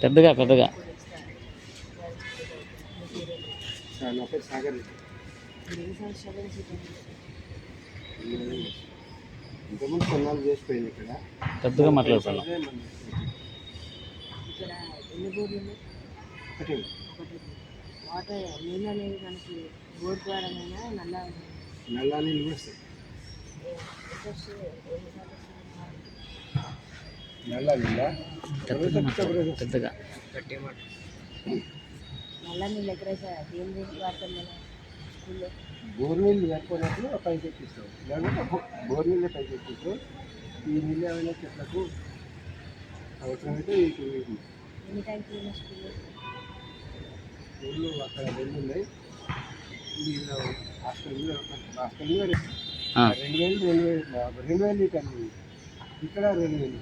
పెద్దగా పెద్దగా నా పేరు సాగర్. ఇంతకుముందు కొన్నాళ్ళు చేసిపోయింది ఇక్కడ. పెద్దగా మాట్లాడుతున్నాం. ఇక్కడ ఎన్ని బోర్లు ఉన్నాయి? వాటర్ నీళ్ళు అనేది మనకి బోర్ ద్వారానైనా నల్ల నీళ్ళు కూడా వస్తాయి. నల్ల నీళ్ళ పెద్దగా నల్ల నీళ్ళు ఎక్కడ దేని వాడతాం మనం స్కూల్లో? బోర్ నీళ్ళు లేకపోయినప్పుడు పైకి ఎక్కిస్తాం, లేకపోతే బోర్ నీళ్ళే పైకి ఎక్కిస్తాం. ఈ నీళ్ళు ఏమైనా చెట్లకు అవసరమైతే ఎన్ని ట్యాంకులు ఉన్నాయి స్కూల్లో? స్కూళ్ళు అక్కడ 2 ఉన్నాయి. హాస్టల్ 2,000 లీటర్లు, ఇక్కడ 2,000.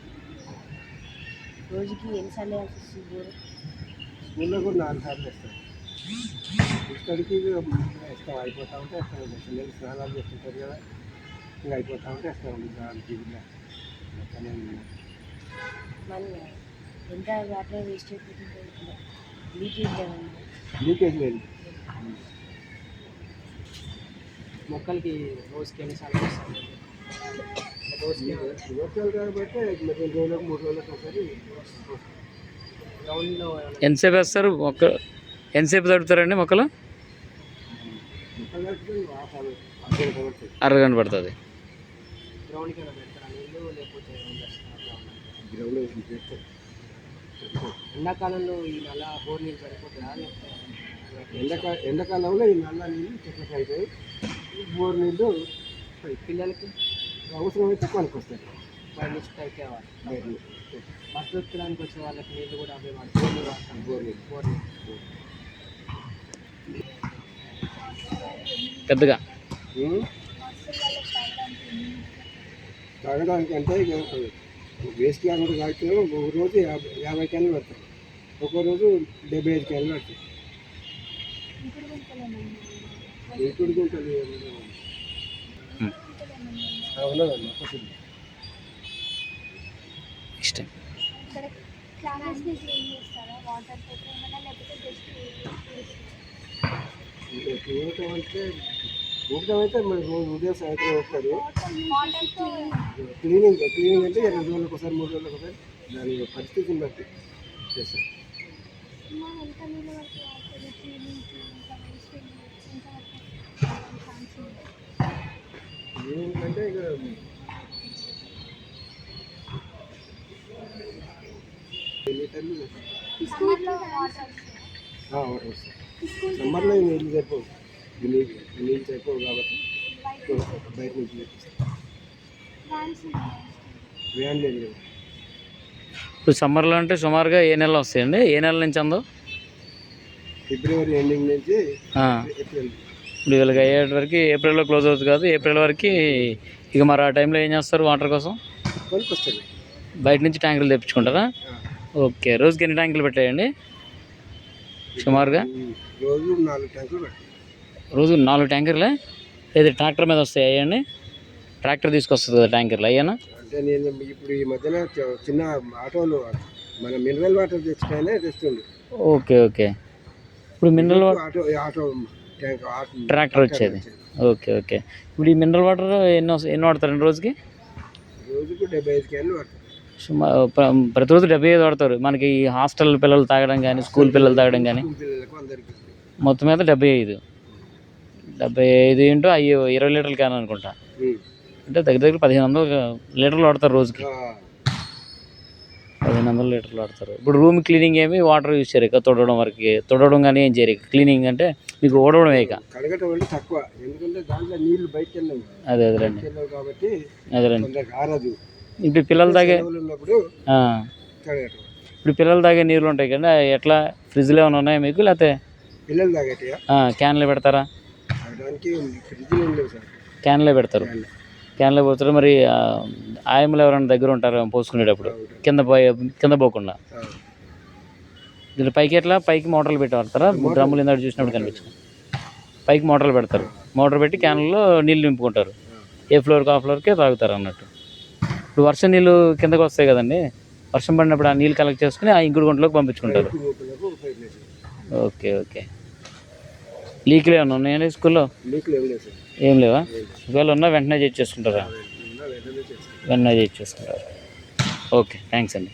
రోజుకి ఎన్నిసార్లు వేయాల్సి వస్తుంది బోరు? స్కూల్లో కూడా 4 సార్లు వేస్తాం. ఇక్కడికి ఇష్టం అయిపోతూ ఉంటే వేస్తాం. పిల్లలు స్నానాలు చేస్తుంటారు కదా, ఇంకా అయిపోతూ ఉంటే వేస్తాం. మన ఎంత వాటర్ వేస్ట్ అయిపోతుంది? లీకేజ్ లీకేజ్ లేదు. మొక్కలకి రోజుకి ఎన్నిసార్లు వేస్తాం? వర్షాలు కాబట్టి 2 రోజులకు 3 రోజులకు ఒకసారి. గ్రౌండ్లో ఎంతసేపు వేస్తారు మొక్క? ఎంతసేపు తడుపుతారండి మొక్కలు? అరగంట పడుతుంది. గ్రౌండ్కి పెడతారా నీళ్ళు, లేకపోతే గ్రౌండ్ చేస్తారు. ఎండాకాలంలో ఈ నల్ల బోర్ నీళ్ళు సరిపోతుందా? లేకపోతే ఎండాకాలంలో ఈ నల్ల నీళ్ళు చెట్లకు అవుతాయి, బోర్ నీళ్ళు పిల్లలకి అవసరమైతే కొనుక్కొస్తారు. బయట నుంచి పైకి కావాలి. బయట బస్సు ఎక్కడానికి వచ్చే వాళ్ళకి నీళ్ళు కూడా అవే వాడతాం. బోర్ నీళ్ళు పెద్దగా తాగడానికి అంటే ఇక వేస్ట్ కాకుండా తాగితే ఒక రోజు 50 క్యాన్లు పడతాయి, ఒక్కో రోజు 75 క్యాన్లు పడతాయి. ఇంకుడు గుంటలు ఉన్నదమ్మా కొద్దిగా ఇష్టం. ఊరటం అంటే మరి రోజు ఉదయం సాయంత్రం వస్తారు. క్లీనింగ్ అంటే 2 రోజులకు ఒకసారి 3 రోజులకు ఒకసారి దాని పరిస్థితిని బట్టి చేస్తారు. ఏంటంటే ఇక వాటర్ వస్తాయి. సమ్మర్లో నీళ్ళు సరిపోవు, నీళ్ళు సరిపోవు కాబట్టి బయట నుంచి తెప్పిస్తాం. వ్యాన్ లేదు కదా. ఇప్పుడు సమ్మర్లో అంటే సుమారుగా ఏ నెలలో వస్తాయండి? ఏ నెల నుంచి అందో? ఫిబ్రవరి ఎండింగ్ నుంచి ఏప్రిల్. ఇప్పుడు వీళ్ళకి అయ్యేటి వరకు ఏప్రిల్లో క్లోజ్ అవుతుంది కాదు, ఏప్రిల్ వరకు. ఇక మరి ఆ టైంలో ఏం చేస్తారు వాటర్ కోసం? కొనుక్కొస్తారు. బయట నుంచి ట్యాంకులు తెప్పించుకుంటారా? ఓకే. రోజుకి ఎన్ని ట్యాంకులు పెట్టాయండి సుమారుగా? రోజు 4 ట్యాంకులు పెట్టాయి. రోజు 4 ట్యాంకర్లే? ఏది ట్రాక్టర్ మీద వస్తాయి అయ్యండి? ట్రాక్టర్ తీసుకొస్తుంది కదా ట్యాంకర్లు అయ్యానా? అంటే నేను ఇప్పుడు ఈ మధ్యన చిన్న ఆటోలు మన మినరల్ వాటర్ తెచ్చుకనే తెస్తుంది. Okay okay. ఇప్పుడు మినరల్ ఆటో ట్రాక్టర్ వచ్చేది. Okay okay. ఇప్పుడు ఈ మినరల్ వాటర్ ఎన్ని వాడతారండి రోజుకి? రోజుకు 75 క్యాన్లు వాడతారు. ప్రతిరోజు 75 వాడతారు. మనకి హాస్టల్ పిల్లలు తాగడం కానీ, స్కూల్ పిల్లలు తాగడం కానీ మొత్తం మీద 75 ఇంటూ 20 లీటర్ల క్యాన్ అనుకుంటా. అంటే దగ్గర 1500 లీటర్లు వాడతారు రోజుకి. 1500 లీటర్లు వాడతారు. ఇప్పుడు రూమ్ క్లీనింగ్ ఏమి వాటర్ యూజ్ చేయరు ఇక? తొడవడం కానీ ఏం చేయరు. క్లీనింగ్ అంటే మీకు ఓడవడమే ఇక. కడగటం అంటే తక్కువ, ఎందుకంటే దాంట్లో నీళ్ళు బయటకు వెళ్ళవు. అదేనండి కాబట్టి అదేనండి. ఆరదు. ఇప్పుడు పిల్లలు తాగే పిల్లలు తాగే నీళ్ళు ఉంటాయి కదా, ఎట్లా? ఫ్రిడ్జ్లో ఏమైనా ఉన్నాయా మీకు? లేకపోతే పిల్లలు తాగేటియా క్యాన్లో పెడతారా? క్యాన్లో పెడతారు. క్యాన్లో పోతారు. మరి ఆయమ్మలు ఎవరైనా దగ్గర ఉంటారు పోసుకునేటప్పుడు కింద పోకుండా? దీని పైకి ఎట్లా? పైకి మోటార్లు పెట్టి వాడతారా? డ్రమ్ములు ఇందాక చూసినప్పుడు కనిపించింది. పైకి మోటార్లు పెడతారు. మోటార్ పెట్టి క్యాన్లో నీళ్ళు నింపుకుంటారు. ఏ ఫ్లోర్కి ఆ ఫ్లోర్కే తాగుతారు అన్నట్టు. ఇప్పుడు వర్షం నీళ్ళు కిందకు వస్తాయి కదండి, వర్షం పడినప్పుడు ఆ నీళ్ళు కలెక్ట్ చేసుకుని ఆ ఇంకుడు గుంటలోకి పంపించుకుంటారు. ఊపిలోకి పైప్ వేసారు. Okay okay. లీకులు ఏమన్నా ఉన్నాయండి స్కూల్లో? లీకులు ఏం లేదు సార్. ఏం లేవా? ఒకవేళ ఉన్నా వెంటనే చేసుకుంటారా? వెంటనే చేసుకుంటాం. వెంటనే చేసుకుంటారు. ఓకే, థ్యాంక్స్ అండి.